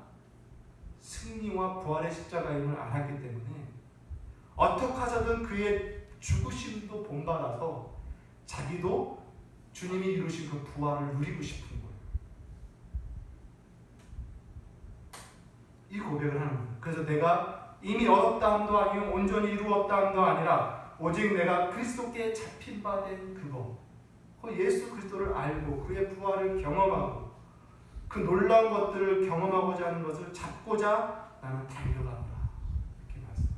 승리와 부활의 십자가임을 알았기 때문에 어떻게 하서든 그의 죽으심도 본받아서 자기도 주님이 이루신 그 부활을 누리고 싶은 거예요. 이 고백을 하는 거예요. 그래서 내가 이미 얻었다 함도 아니요 온전히 이루었다 함도 아니라 오직 내가 그리스도께 잡힌 바 된 그거, 그 예수 그리스도를 알고 그의 부활을 경험하고 그 놀라운 것들을 경험하고자 하는 것을 잡고자 나는 달려간다. 이렇게 말씀합니다.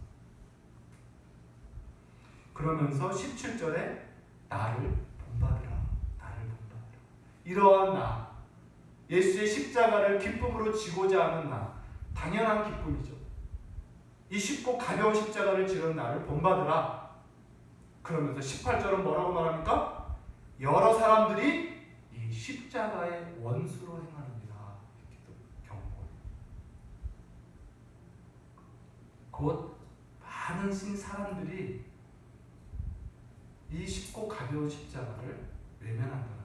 그러면서 17절에 나를 본받으라. 나를 본받으라. 이러한 나, 예수의 십자가를 기쁨으로 지고자 하는 나, 당연한 기쁨이죠. 이 쉽고 가벼운 십자가를 지는 나를 본받으라. 그러면서 18절은 뭐라고 말합니까? 여러 사람들이 이 십자가의 원수로 행하느니라. 경고. 곧 많은 사람들이 이 쉽고 가벼운 십자가를 외면한다는 것.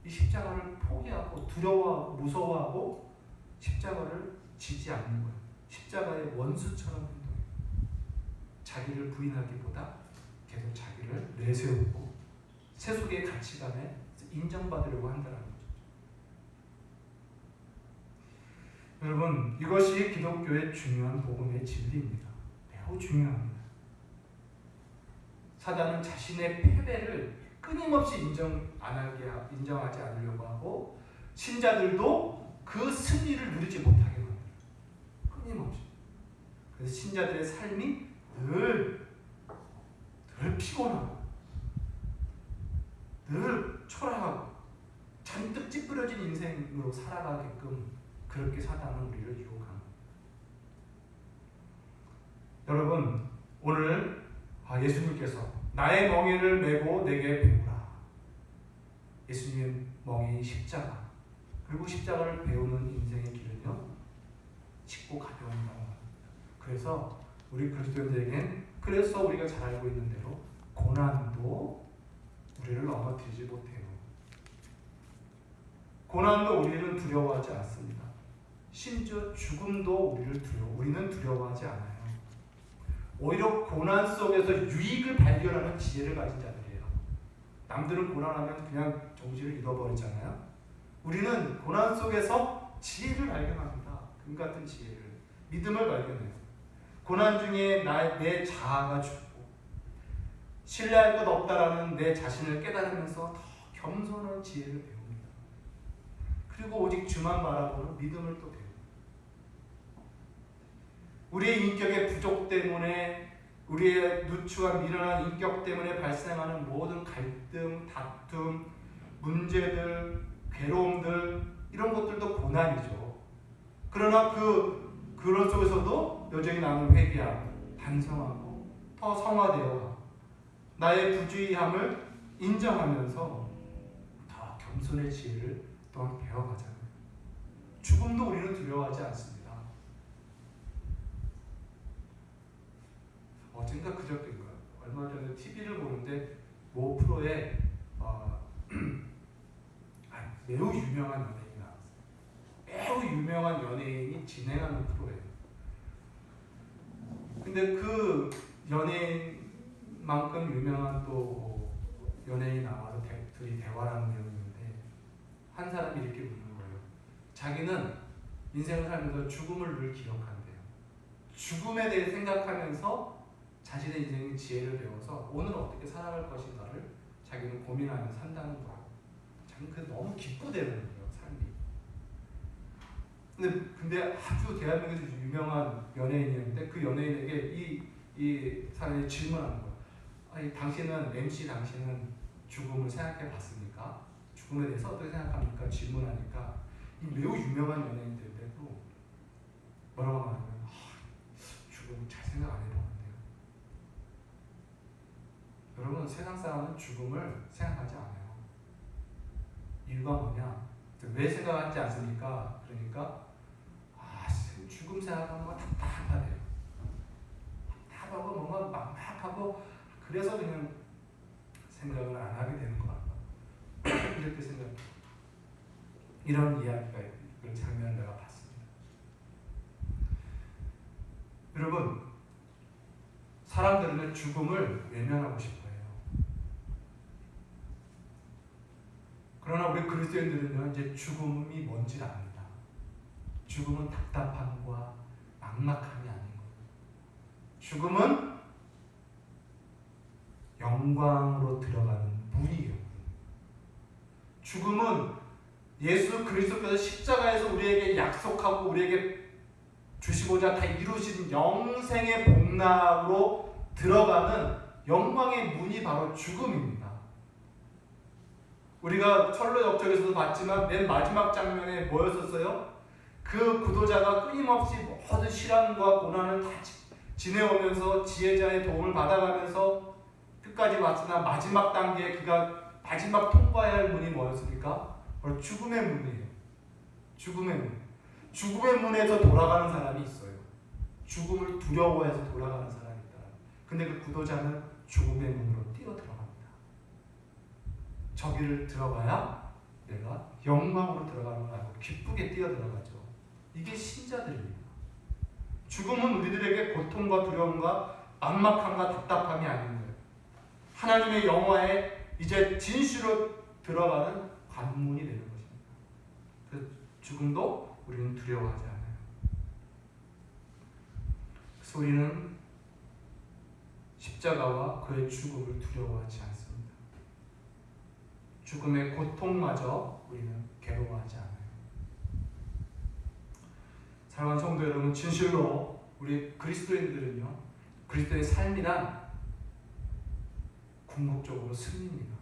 이 십자가를 포기하고 두려워하고 무서워하고 십자가를 지지 않는 거예요. 십자가의 원수처럼 행동해요. 자기를 부인하기보다 계속 자기를 내세우고 세속의 가치관에 인정받으려고 한다는 거죠. 여러분, 이것이 기독교의 중요한 복음의 진리입니다. 매우 중요합니다. 사단은 자신의 패배를 끊임없이 인정하지 않으려고 하고 신자들도 그 승리를 누리지 못하게 만들어요. 끊임없이. 그래서 신자들의 삶이 늘 피곤하고 늘 초라하고 잔뜩 찌푸려진 인생으로 살아가게끔 그렇게 사단은 우리를 유혹합니다. 여러분, 오늘 예수님께서 나의 멍에를 메고 내게 배우라. 예수님의 멍에인 십자가, 그리고 십자가를 배우는 인생의 길은요, 쉽고 가벼운 멍. 그래서 우리 그리스도인들에겐, 그래서 우리가 잘 알고 있는 대로 고난도 우리를 넘어뜨리지 못해요. 고난도 우리는 두려워하지 않습니다. 심지어 죽음도 우리는 두려워하지 않아요. 오히려 고난 속에서 유익을 발견하는 지혜를 가진 자들이에요. 남들은 고난하면 그냥 정신을 잃어버리잖아요. 우리는 고난 속에서 지혜를 발견합니다. 금 같은 지혜를, 믿음을 발견해요. 고난 중에 내 자아가 죽고 신뢰할 것 없다라는 내 자신을 깨달으면서 더 겸손한 지혜를 배웁니다. 그리고 오직 주만 바라보는 믿음을 또 배웁니다. 우리의 인격의 부족 때문에, 우리의 누추한 미련한 인격 때문에 발생하는 모든 갈등, 다툼, 문제들, 괴로움들, 이런 것들도 고난이죠. 그러나 그런 속에서도 여전히 나는 회개하고 반성하고 더 성화되어 나의 부주의함을 인정하면서 더 겸손의 지혜를 또한 배워가잖아요. 죽음도 우리는 두려워하지 않습니다. 어젠가 그저께인가 얼마 전에 TV를 보는데 모 프로에 매우 유명한 연예인이 나왔어요. 매우 유명한 연예인이 진행하는 프로예요. 근데 그 연예인만큼 유명한 또 연예인이 나와서 둘이 대화하는 내용인데 한 사람이 이렇게 묻는 거예요. 자기는 인생을 살면서 죽음을 늘 기억한대요. 죽음에 대해 생각하면서 자신의 인생의 지혜를 배워서 오늘 어떻게 살아갈 것인가를 자기는 고민하며 산다는 거예요. 자기는 그 너무 기쁘대는 거예요, 삶이. 근데 아주 대한민국에서 유명한 연예인이었는데 그 연예인에게 이 사람이 질문하는 거예요. 아니, 당신은 죽음을 생각해 봤습니까? 죽음에 대해서 어떻게 생각합니까? 질문하니까 이 매우 유명한 연예인들인데도 뭐라고 말하냐면 죽음 잘 생각 안 해봤는데요. 여러분, 세상 사람은 죽음을 생각하지 않아요. 이유가 뭐냐? 왜 생각하지 않습니까? 그러니까 죽음 생각하면 뭐 답답하대요. 답답하고 뭔가 막막하고 그래서 그냥 생각을 안 하게 되는 것 같다. 이렇게 생각해요. 이런 이야기가 이런 장면을 내가 봤습니다. 여러분, 사람들은 죽음을 외면하고 싶어요. 그러나 우리 그리스도인들은요, 이제 죽음이 뭔지 압니다. 죽음은 답답함과 막막함이 아닌 거예요. 죽음은 영광으로 들어가는 문이에요. 죽음은 예수 그리스도께서 십자가에서 우리에게 약속하고 우리에게 주시고자 다 이루신 영생의 복락으로 들어가는 영광의 문이 바로 죽음입니다. 우리가 철로 역적에서도 봤지만 맨 마지막 장면에 뭐였었어요? 그 구도자가 끊임없이 모든 시련과 고난을 다 지내오면서 지혜자의 도움을 받아가면서 끝까지 왔으나 마지막 단계에 그가 마지막 통과해야 할 문이 뭐였습니까? 바로 죽음의 문이에요. 죽음의 문. 죽음의 문에서 돌아가는 사람이 있어요. 죽음을 두려워해서 돌아가는 사람이 있다. 근데 그 구도자는 죽음의 문으로 뛰어 들어갑니다. 저기를 들어가야 내가 영광으로 들어가는 걸 알고 기쁘게 뛰어 들어가죠. 이게 신자들입니다. 죽음은 우리들에게 고통과 두려움과 막막함과 답답함이 아닌 거예요. 하나님의 영화에 이제 진실로 들어가는 관문이 되는 것입니다. 그 죽음도 우리는 두려워하지 않아요. 그래서 우리는 십자가와 그의 죽음을 두려워하지 않습니다. 죽음의 고통마저 우리는 괴로워하지 않아요. 사랑하는 성도 여러분, 진실로 우리 그리스도인들은요, 그리스도의 삶이란 궁극적으로 승리입니다.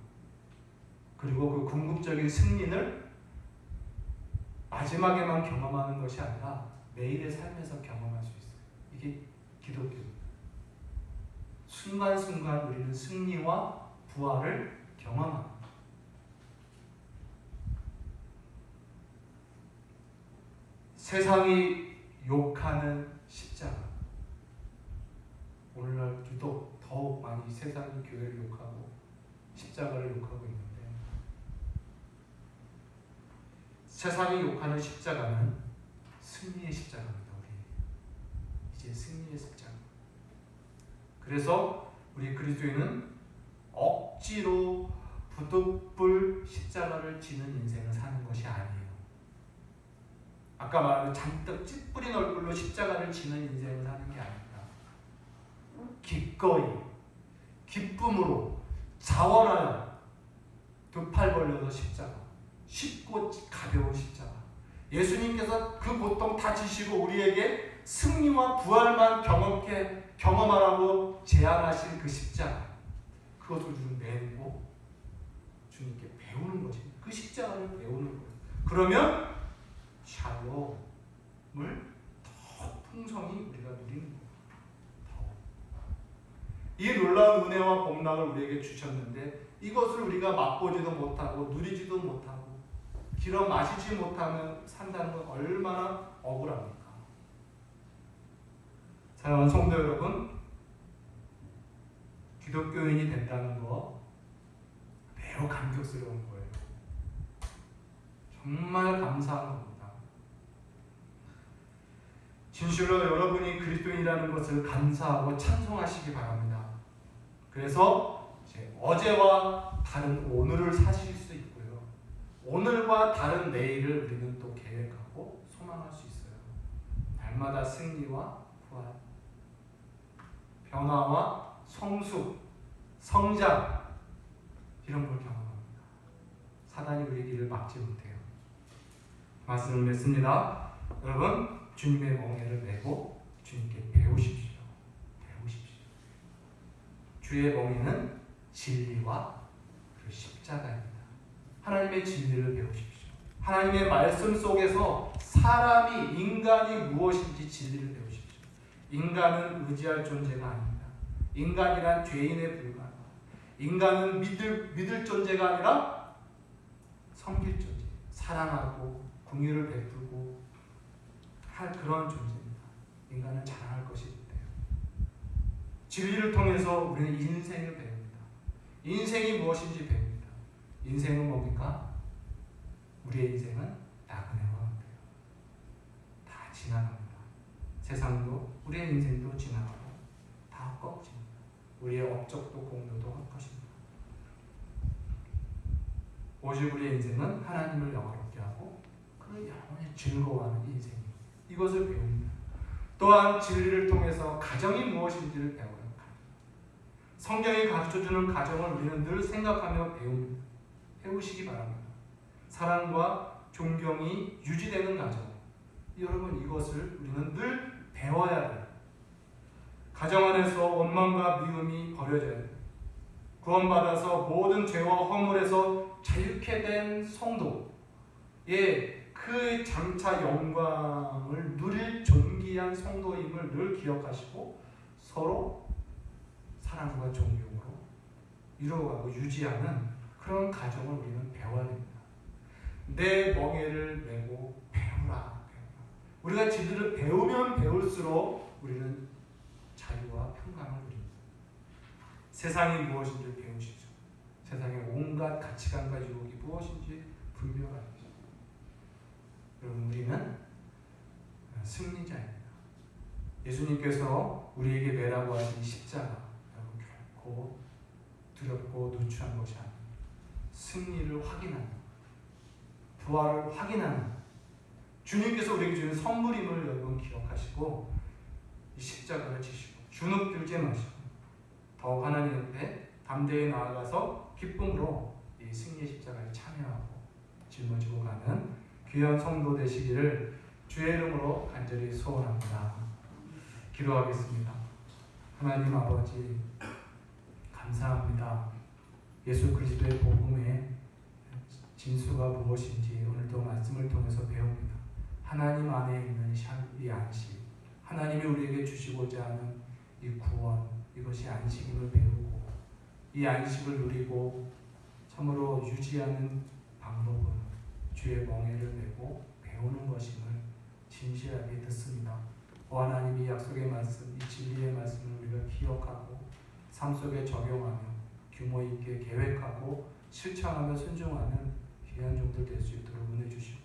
그리고 그 궁극적인 승리를 마지막에만 경험하는 것이 아니라 매일의 삶에서 경험할 수 있어요. 이게 기독교입니다. 순간순간 우리는 승리와 부활을 경험합니다. 세상이 욕하는 십자가. 오늘날 유독 더욱 많이 세상이 교회를 욕하고 십자가를 욕하고 있는데, 세상이 욕하는 십자가는 승리의 십자가입니다. 우리 이제 승리의 십자가. 그래서 우리 그리스도인은 억지로 부득불 십자가를 지는 인생을 사는 것이 아니에요. 아까 말한 잔뜩 찌뿌린 얼굴로 십자가를 지는 인생을 사는 게 아닙니다. 기꺼이 기쁨으로 자원하여 두 팔 벌려서 십자가, 쉽고 가벼운 십자가. 예수님께서 그 고통 다 지시고 우리에게 승리와 부활만 경험하라고 제안하신 그 십자가, 그것을 우리는 배우고 주님께 배우는 것입니다. 그 십자가를 배우는 거예요. 그러면 샬롬을 더 풍성히 우리가 누리는 거예요. 이 놀라운 은혜와 복락을 우리에게 주셨는데 이것을 우리가 맛보지도 못하고 누리지도 못하고 길어 마시지 못하면 산다는 건 얼마나 억울합니까? 사랑하는 성도 여러분, 기독교인이 된다는 거 매우 감격스러운 거예요. 정말 감사한 겁니다. 진실로 여러분이 그리스도인이라는 것을 감사하고 찬송하시기 바랍니다. 그래서 이제 어제와 다른 오늘을 사실 수 있고요. 오늘과 다른 내일을 우리는 또 계획하고 소망할 수 있어요. 날마다 승리와 부활, 변화와 성숙, 성장, 이런 걸 경험합니다. 사단이 우리 길을 막지 못해요. 말씀을 맺습니다. 여러분, 주님의 멍에를 메고 주님께 배우십시오. 주의 멍에는 진리와 그 십자가입니다. 하나님의 진리를 배우십시오. 하나님의 말씀 속에서 사람이, 인간이 무엇인지 진리를 배우십시오. 인간은 의지할 존재가 아닙니다. 인간이란 죄인에 불과하다. 인간은 믿을 존재가 아니라 섬길 존재, 사랑하고 긍휼을 베풀고 할 그런 존재입니다. 인간은 자랑할 것이 있대요. 진리를 통해서 우리는 인생을 배웁니다. 인생이 무엇인지 배웁니다. 인생은 뭡니까? 우리의 인생은 나그네와 같아요. 다 지나갑니다. 세상도 우리의 인생도 지나가고 다 헛것입니다. 우리의 업적도 공로도 헛것입니다. 오직 우리의 인생은 하나님을 영화롭게 하고 그를 영원히 즐거워하는 인생입니다. 이것을 배웁니다. 또한 진리를 통해서 가정이 무엇인지를 배워요. 성경이 가르쳐주는 가정을 우리는 늘 생각하며 배웁니다. 배우시기 바랍니다. 사랑과 존경이 유지되는 가정, 여러분 이것을 우리는 늘 배워야 돼요. 가정 안에서 원망과 미움이 버려져야 됩니다. 구원받아서 모든 죄와 허물에서 자유케 된 성도의 그 장차 영광을 누릴 존귀한 성도임을 늘 기억하시고 서로 사랑과 존경으로 이루어가고 유지하는 그런 가정을 우리는 배워야 됩니다. 내 멍에를 메고 배우라. 우리가 진리를 배우면 배울수록 우리는 자유와 평강을 누립니다. 세상이 무엇인지 배우시죠. 세상의 온갖 가치관과 유혹이 무엇인지 분별하시죠. 여러분, 우리는 승리자입니다. 예수님께서 우리에게 매라고 하신 십자가, 여러분, 결코 두렵고 누추한 것이 아닙니다. 승리를 확인하는, 부활을 확인하는 주님께서 우리에게 주는 선물임을 여러분 기억하시고 이 십자가를 지시고 주눅 들지 마시고 더욱 하나님 옆에 담대히 나아가서 기쁨으로 이 승리의 십자가에 참여하고 짊어지고 가는 귀한 성도 되시기를 주의 이름으로 간절히 소원합니다. 기도하겠습니다. 하나님 아버지, 감사합니다. 예수 그리스도의 복음의 진수가 무엇인지 오늘도 말씀을 통해서 배웁니다. 하나님 안에 있는 이 안식, 하나님이 우리에게 주시고자 하는 이 구원, 이것이 안식임을 배우고 이 안식을 누리고 참으로 유지하는 방법은 주의 멍에를 메고 배우는 것임을 진실하게 듣습니다. 오 하나님, 이 약속의 말씀, 이 진리의 말씀을 우리가 기억하고 삶 속에 적용하며 규모 있게 계획하고 실천하며 순종하는 귀한 종들 될 수 있도록 은혜 주시고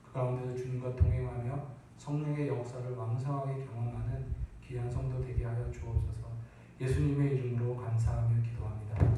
그 가운데서 주님과 동행하며 성령의 역사를 왕성하게 경험하는 귀한 성도 되게 하여 주옵소서. 예수님의 이름으로 감사하며 기도합니다.